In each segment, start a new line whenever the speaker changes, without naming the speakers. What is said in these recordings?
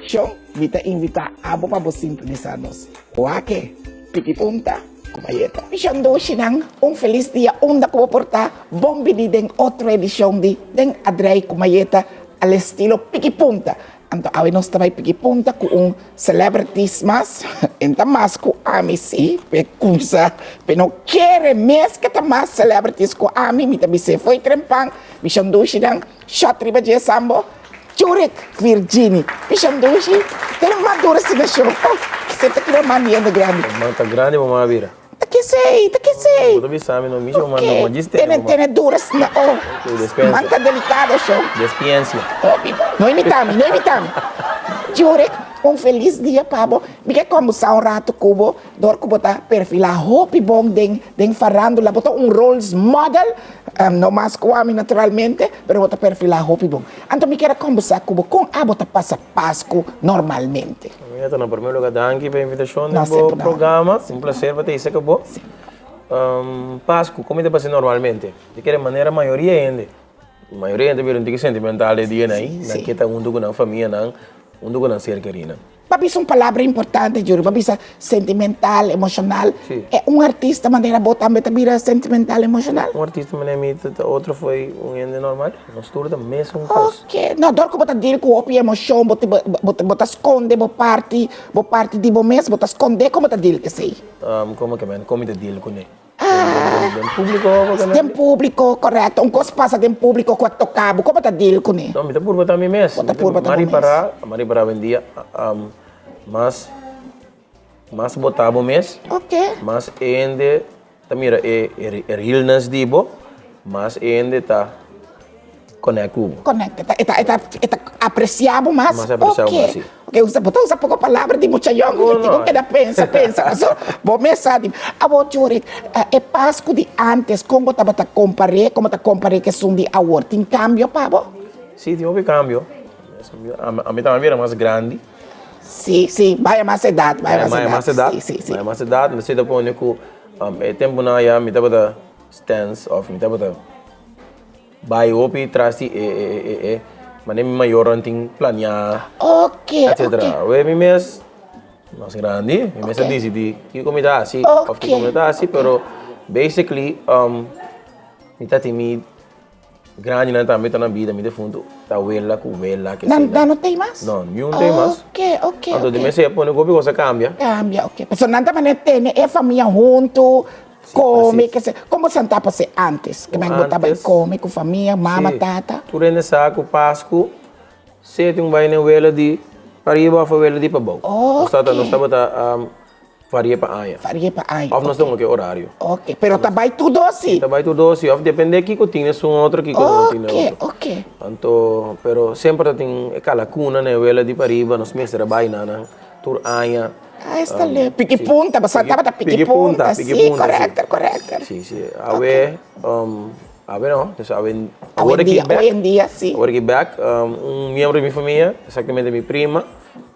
action, vita invita abo pa sintonizarnos. Huake, pikipunta, kumayeta. Mission 2 sinang, feliz dia, nakuporta, bombidi den otra edición den adrei kumayeta al estilo pikipunta. Anto awi nos tabay pikipunta kung celebrities mas, enta mas ku ami si, pe kunsa, pe no quiere mes que mas celebrities ku ami, mita bise foi trempang, Mission 2 sinang, shot riba je sambo, Jurek, Virginie. Mission 2, tem madura si na show. Oh, kasi takira mani yan na grande.
Manta grande mo mga bira.
Takisay.
Buto bisami no mission man no magiste.
Tene duras na oh. Manta delicado show.
Despiência.
Oh, no imitami. Jurek, feliz dia, Pabo. Bigay ko sa rato kubo, dor ko bota perfila hopi bong deng farandula bota roles model. No mas kuami naturalmente, pero bota perfila hopi bong. Anto mi quero conversar kubo kung bota passa Pasco normalmente.
Então, no primeiro lugar, danke pela invitação no programa. Um prazer para ter isso aqui. Pasco, como é que normalmente? De que maneira, a maioria ainda. A maioria ainda vira sentimental de dia aí, na que está com a família, com a ser querida.
Papi, é uma palavra importante, Júlio. Papi, sentimental, emocional.
Sim.
É artista, maneira botar também sentimental, emocional.
Artista, maneira outro foi ende normal. Nós todos mesmo coisa.
Ok. Não, dor que botar dir com o emoção, botar esconde, botar parte de mês, botar esconde, como tá dir que sei?
Como que é? Como tá dir com ele? Tem
público, correto. Coisa passa tem público com a cabo. Como tá dir com ele?
Não, me tá por botar mi mês. Mari para vendia, mas botava o mês.
Ok.
Mas ainda, mira, realness dibo, mas ainda tá conecto.
Conecta, está apreciado mais.
Mas apreciado mais, sim.
Ok, usa pouco palavra de mucha young, que da pensa. Bom, mensagem. Abo, Júri, é Pasco de antes, como estava a comparar que são de agora? Tem cambio, Pabo?
Sim, tem um cambio. A mim também era mais grande.
Sim, vai a mais idade,
Vai mais idade, mas se depois que tempo na ya, me tava da stance of, me tava da vai opi trasti mas nem maior anting planear.
Ok,
etc. We mi mes mais grande, mi mes decidi que comida assim, of que comida assim, pero basically me tá timi grande na também tá na vida, me de fundo tá wela que sei.
Não tem mais?
Não, nenhum tem mais.
Ok.
Então de mês põe o coisa cambia.
Cambia, ok. Mas não também tem é família junto. Come, como você estava antes? Que eu estava come com família, mama, tata?
Por aí saco, Pasco, se tem vai na vela de arriba, a vela de para baixo. Nós estava faria para aia. Nós estamos aqui horário.
Ok, pero vai tudo assim?
Vai tudo assim, depende que eu tinha um outro que não tinha outro.
Ok.
Então, pero sempre tem aquela cuna na vela de para arriba, nós mesmos trabalhamos na tur aia.
Está ali. Piquipunta, você estava piquipunta, sim, correto.
Sim. A ver, não,
hoje em dia, sim.
Agora que back, membro da minha família, exatamente minha prima,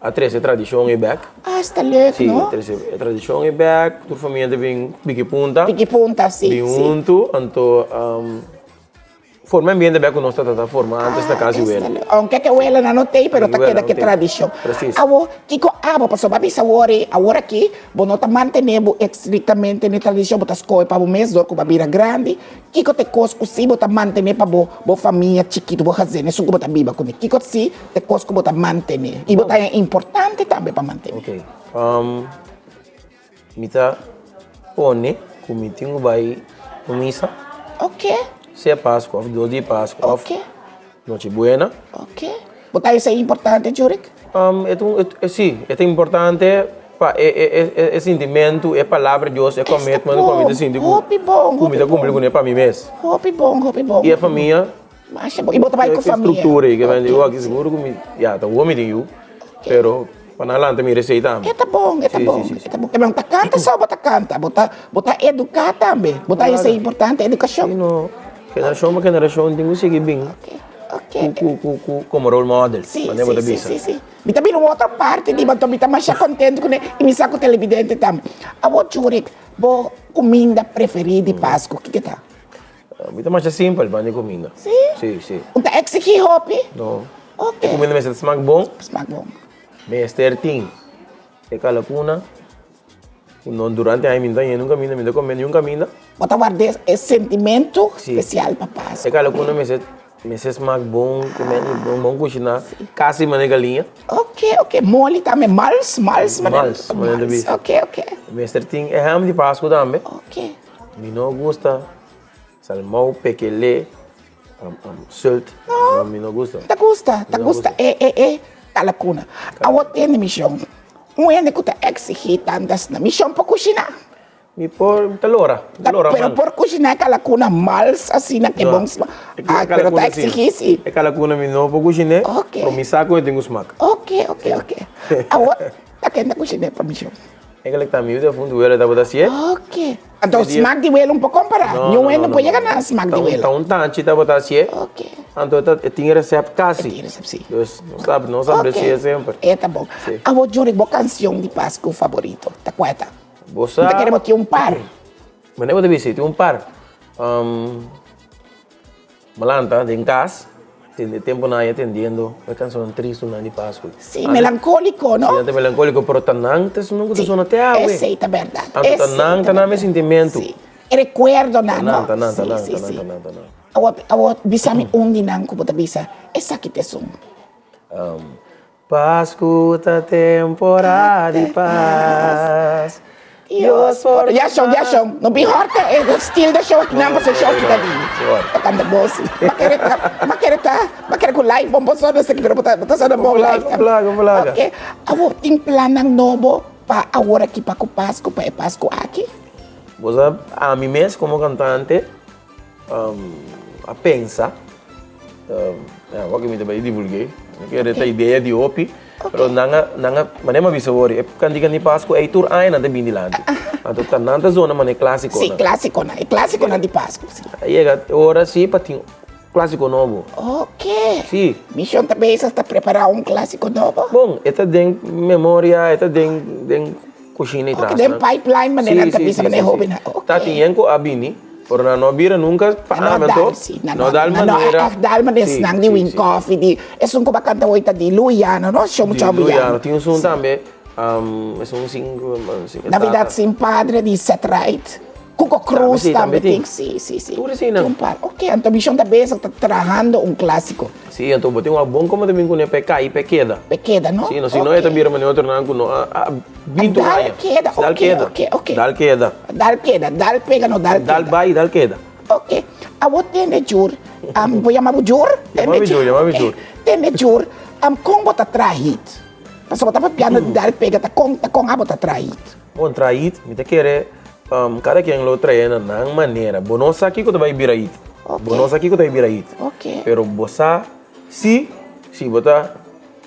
a três tradição é back.
Está ali, não?
Sim, a tradição é back, toda a família vem piquipunta,
sim.
Vem junto, então, forma ambiente back nós está formando antes da casa dele.
Aunque que ela não tem, pero tá queda que tradição. Abo, Kiko, passou para bisa agora aqui, não tá mantendo estritamente na tradição, botas coi para o mês, dor com babira grande. Kiko te cosco sim, botar manter para bo família chiquito, bo fazer, né, suco botar biba com ele. Kiko sim, te cosco botar manter. E botar é importante também para manter.
Ok. Mita pone, comitinho vai missa.
Ok.
Se é Páscoa, 2 dias de Páscoa,
ok.
Noite Buena.
Ok. Botar isso é importante, Jurek?
Sim, é importante, é sentimento, é palavra de Deus, é comida assim, comida cumprida para mim mesmo.
Hopi bom.
E a família?
E botar mais com a família.
Estrutura, que vem de aqui seguro, tá o homem tem pero para adelante me receita.
Tá bom. É bom, canta só, canta, botar educar também. Botar isso é importante, educação.
Geração tem que seguir bem.
Ok.
Como role model.
Sim. Me também uma outra parte de me mais contente com e me saco televidente também. A vou Jurek, boa comida preferida de Páscoa, o que tá?
Me mais simples, mas comida.
Sim.
Sim.
Não tá exigir hobby?
Não.
Ok.
Comida mesmo smack bom. Mester Ting. É calacuna. Durante a minha eu nunca me comendo nunca minda.
Bota guardar esse sentimento especial para Páscoa.
É calacuna me se smaak bom, comendo bom cozinhar. Casi mané galinha.
Ok. Mole também, mals,
Mals.
Ok.
Mester Ting é ham de Páscoa também.
Ok.
Me não gosta salmão, pequelê, salt. Me não gosta.
Tá gusta. Calacuna. A outra missão. É que tá exigir tantas na missão para cozinhar.
Me por talora.
Pero por cozinhar calacuna mals assim na que bom. Pero tá exigir sim.
É calacuna me não por cozinhar.
Ok.
Para me saco eu tenho smaak.
Ok. A outra tá querendo cozinhar para missão.
É que tá meio de fundo ela tá botando assim.
Ok. Então smaak de welo para comparar. Não pode chegar na smaak de welo.
Então tanto tá botando assim.
Ok.
Então tem receita casi.
Tem receita, sim.
Não sabe se sempre.
Tá bom. A vou juro uma canção de Páscoa favorito. Tá quieta.
Você
Então queremos ter um par.
Mas não deve ser, tem um par. Malanta, em casa, tem tempo na atendendo, a canção triste na de Páscoa.
Sim, melancólico, não?
Sim, melancólico, pero tanang, te não gosta só até a
essa é a verdade.
Tanang, tá na sentimento.
Sim. Recuerdo na, não?
Tanang.
Awo, bisa mi undi nang kubuta bisa. Essa aqui te sum.
Páscoa, temporada de paz.
Já show. Não me horta, é o estilo da show que não você show que tá ali. Tocando bolsa. Maquere com live, bom só nessa aqui, pero botar só na bom live.
Plaga.
Ok. Awo, tem planang novo para agora aqui para o Páscoa, para Páscoa aqui.
Você, a mim mesmo como cantante, a pensar, o que me também divulguei, que era a ideia de OPI, pero nanga manema bisawori, kandi Páscoa é tur ai na de binilante. Então tá nanta zona mane clássico.
Sim, clássico na de Páscoa.
Aí agora sim para ter clássico novo.
Ok.
Sim.
Missão também está preparar um clássico novo.
Bom, esta tem memória, esta tem cozinha e
trás. Ok, tem pipeline maneira também se maneira hobby na.
Tá tinha a bini. Por não vira nunca parlamento.
Não dá maneira. Dá maneira snang de win coffee de. É um que bacana oita de Luiano, não? Chamo
Luiano. Tinha um também. É um cinco.
Navidad sem padre de Set Right. Cuco Cruz também tem. Sim.
Tudo assim, não?
Ok, então missão da besa está trabalhando um clássico.
Sim, então botei uma bom como também com PK e pequeda.
Pequeda, não?
Sim, se não é também mas outro não com bintu
Dal queda. Dal pega no dal.
Dal vai, dal queda.
Ok. A outra é jur. Vou chamar o jur?
Chamar jur.
Tem jur. Como bota trahit? Mas bota para piano dal pega tá com a bota trahit.
Bom trahit, me te querer cada quem lo treina na maneira. Bonosa aqui que tu vai virar it. Bonosa aqui que tu vai virar it.
Ok.
Pero bossa se botar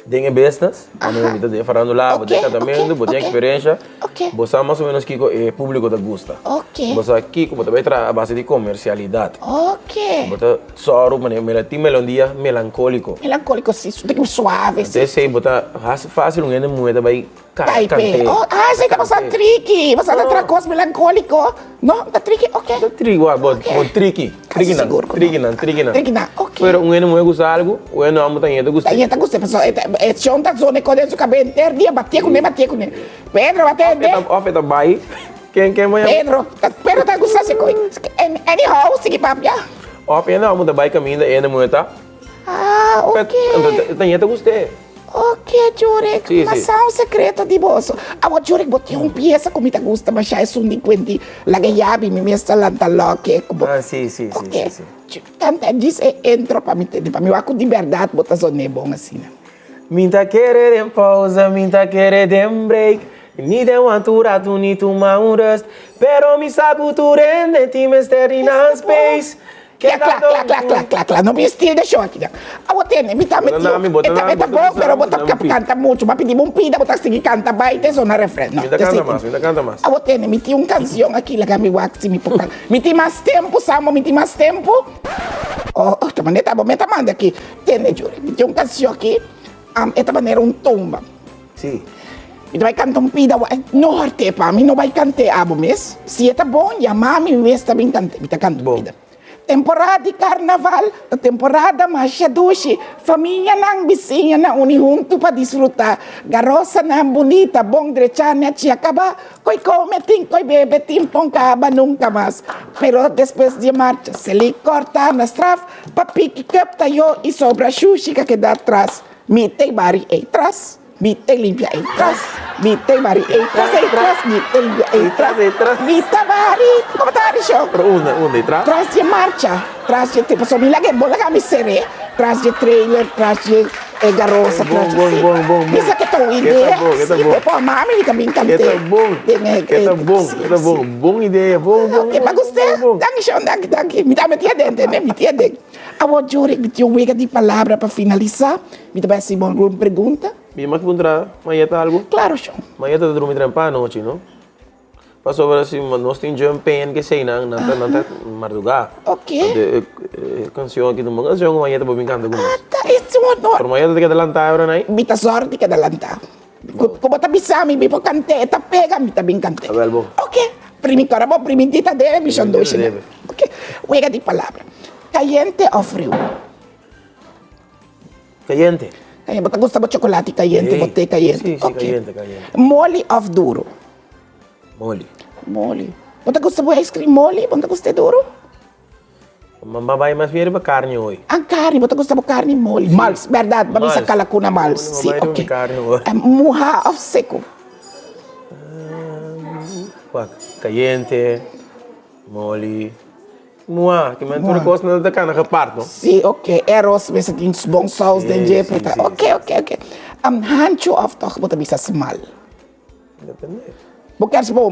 tem business, não me tá falando lá, botar casamento, botar experiência. Bossa mais ou menos que o público te gosta.
Ok.
Bossa aqui que tu vai trabalhar a base de comercialidade.
Ok.
Botar soro, maneira tem melodia melancólico.
Melancólico sim, tem que suave.
Até sei botar fácil um moeda vai cantar.
Sei que você tricky, você tá tracos melancólico. Não, tá tricky, ok.
Tá tricky, bom tricky. Tricky não.
Ok.
Pero um ano eu gosto algo, o ano amo também eu gosto.
Também eu gosto, pessoal. É chão da zona quando eu acabei de ter dia bater com ele. Pedro bater de.
Off tá bai. Quem vai?
Pedro tá gostando de coisa. Anyhow, segui papo já.
Off ainda amo tá bai caminho, ainda muito.
Ok.
Então também eu gostei.
Ok, Jurek, mas é um secreto de bolso. Agora, Jurek, botei uma peça como te gusta, mas já é um de quanti, lagayabi, me mesta lantaloque.
Sim.
Tanta diz, entro para mim, eu de verdade, botar só bom assim.
Minta querer em pausa, minta querer em break. Ni de uma altura, tu ni tomar rest. Pero mi saco tu rende, ti me staring in space.
Claro, não me estilo de show aqui. Eu tenho, me tá metido. Tá bom, pero botar canta muito, mas pedir pida, botar seguir canta baita, só na refrão.
Me canta mais.
Eu tenho, me tinha uma canção aqui, lá me wax, me pouca. Me tem mais tempo, Samo, me tem mais tempo. Esta maneira tá bom, me tá manda aqui. Tem, Júlio, me tem uma canção aqui, esta maneira tumba.
Sim.
Então vai cantar pida, não horte para mim, não vai cantar abo mês. Se tá bom, já mami, mês também canta, me tá cantando pida. temporada de carnaval, a temporada mais doce, família não vizinha na uni junto para desfrutar, garosa não bonita, bom drechana te acaba, coi come tim, coi bebe tim, pão caba nunca mais. Pero depois de marcha, se lhe corta na straf, papi que capta eu e sobra xuxi que dá atrás, mitei bari atrás. Mite limpia atrás, mite bari atrás, mite limpia atrás, mite bari, como tá a
Pero una atrás.
Tras de marcha, tras de tipo, me lagi bola kami sere, tras de trailer, tras de garosa, tras de
bom.
Bisa que tão ideia,
Kita
sim,
bom.
pô, mami me também cantei.
Kita bom. Bom ideia, bom.
E bagus deh, danke. Me dá metia dentro, né? Metia dentro. Agora, Jure, me tinha uma de palavra para finalizar. Me dá assim, uma pergunta.
Minha mãe pergunta, Marieta algo?
Claro, Sean.
Marieta tá dormindo em pá noite, não? Passou para assim, nós temos jumpen que sei não madrugada.
Ok.
Canção aqui no mundo, canção que Marieta vai brincando com nós.
Tá, isso é um honor.
Pero Marieta tem que adelantar agora, não é?
Me tá sorte que adelantar. Como tá bisami, me vou cantar, tá pega, me tá bem cantar.
Tá bom.
Ok. Primicora, bom, primitita deve, me chão doce, né? Ok. Uega de palavra. Caliente ou frio?
Caliente.
Caliente, você gosta de chocolate caliente, botei caliente.
Sim,
Ok.
caliente.
Mole ou duro?
Mole.
Você gosta de ice cream mole? Você gosta de duro?
Mamãe mais vir para carne hoje.
A carne, você gosta de carne mole? Mals, verdade, vamos sacar lá com a mals. Sim, ok. Murra ou seco?
Caliente, mole. Moa, que me gosta da cana que parto.
Sim, ok. Eros, você tem uns bons sals de jeito. Ok. Hancho ou toch, você bisa small?
Depende.
Bukas bom,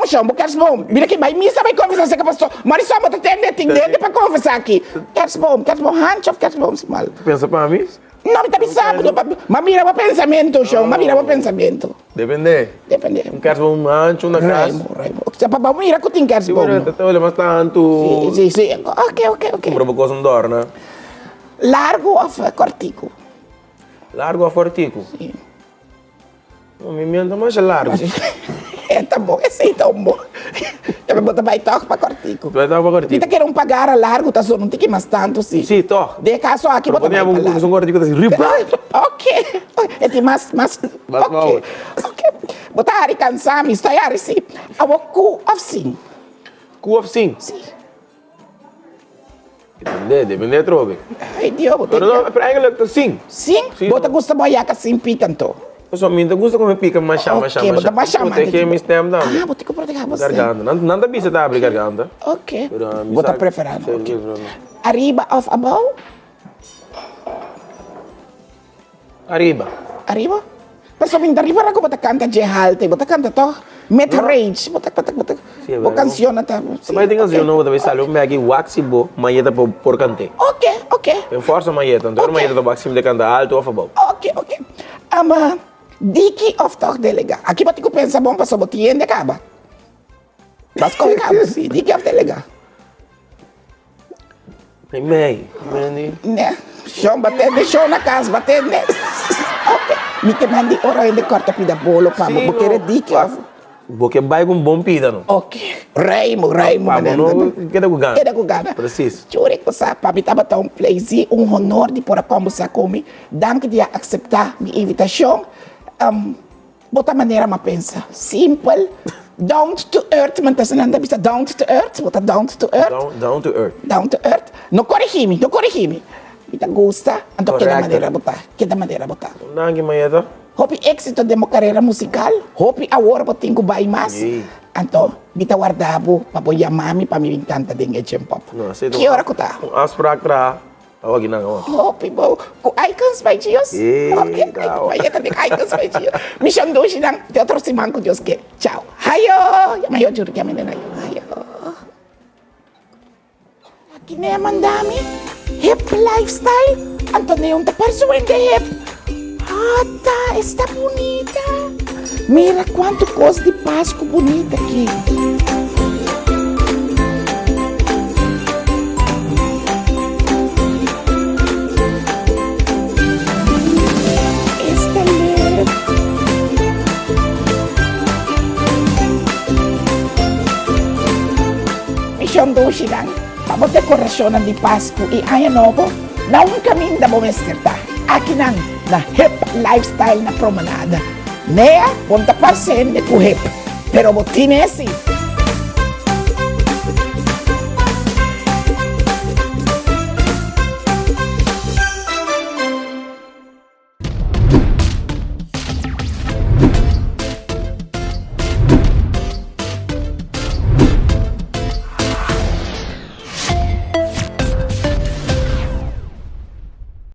chão, bukas bom. Mira aqui, vai missa, vai conversar com a pessoa. Mas só você tem dentro para conversar aqui. Bukas bom, hancho ou bukas bom small?
Pensa para mim?
Não, tá pensando, mas mira o pensamento, chão, mas mira o pensamento.
Depende.
Depende.
Queres um ancho na casa?
Raimo. Se para mira que tem queres bom.
Olha, mas tanto.
Sim. Ok.
Compra uma coisa não né?
Largo ou cortico?
Largo ou fortico?
Sim.
O meu mais largo.
Tá bom, esse aí tá bom. Eu vou botar baitoque para cortico.
Vai dar para cortico.
Você quer pagar a largo, tá só, não tem que mais tanto, sim.
Sim, tô.
De caso aqui, bota mais para largo.
Um cortico assim, riba.
Ok. É de mais. Ok. Botar a cansar, me estou a sim. Eu vou cu of sim.
Cu of sim?
Sim.
Depende, trobe.
Ai, Deus.
Pero não, para eigenlijk sim.
Sim? Bota gosta boiaca sim picanto.
Só me gusta como pica mais chama.
Bota mais chama.
Tem que me stem down.
Ah, bota que proteger você.
Garganta. Não dá bisa tá abrir garganta.
Ok. Bota preferado. Ok. Arriba of above?
Arriba.
Mas minta arriba na ko bota canta de halte, bota canta to mid range, bota. Bo canción ta.
Sabay din canción no deve salir me aqui waxi bo, manheta por cante.
Ok.
En força manheta, então manheta do waxi de canta alto ou above.
Ok. Diki of toch delega. Aqui bota que pensa bom para sobotir de caba. Mas como caba, sim, diki of delega.
Mei.
Né? Show na casa, bater né. Ok. Me que mandi ora de corta pida bolo para mo querer diki of.
Porque vai com bom pida não.
Ok. Raimo.
Não queda com
gana.
Preciso.
Jure que sa papi tava tão pleasure, honor de por conversar comigo. Danke de aceitar minha invitação. Bota maneira ma pensa. Simple. Down to earth, man tá sananda bisa down to earth, bota down to earth.
Down to earth.
Down to earth. No corrigimi. Ita gusta, anto que maneira botar.
Danke manheta.
Hopi éxito de minha carreira musical. Hopi agora eu tenho que mais. Então, bita guardavo para boia mami para me encanta dengue pop. Que hora que tá?
Asprak tra. Awa ginagawa.
Hopi bo. Ku icons by Dios. Okay. Bayeta de icons by Dios. Mission do sinang teatro simang ko Dios ke. Ciao. Hayo. Yamayo juri kami na hayo. Aqui nem mandami. Hip lifestyle. Antonio un tapar de hip. Ata, está bonita. Mira quanto coisa de Páscoa bonita aqui. Esta linda. Me chamou o Xirang. Vamos dekorasyon di Pasko i Año Nuevo, na un camin da bomestirta. Akin ang na hip lifestyle na promenada. Nea, punta pa sen de ku hip. Pero botinesi,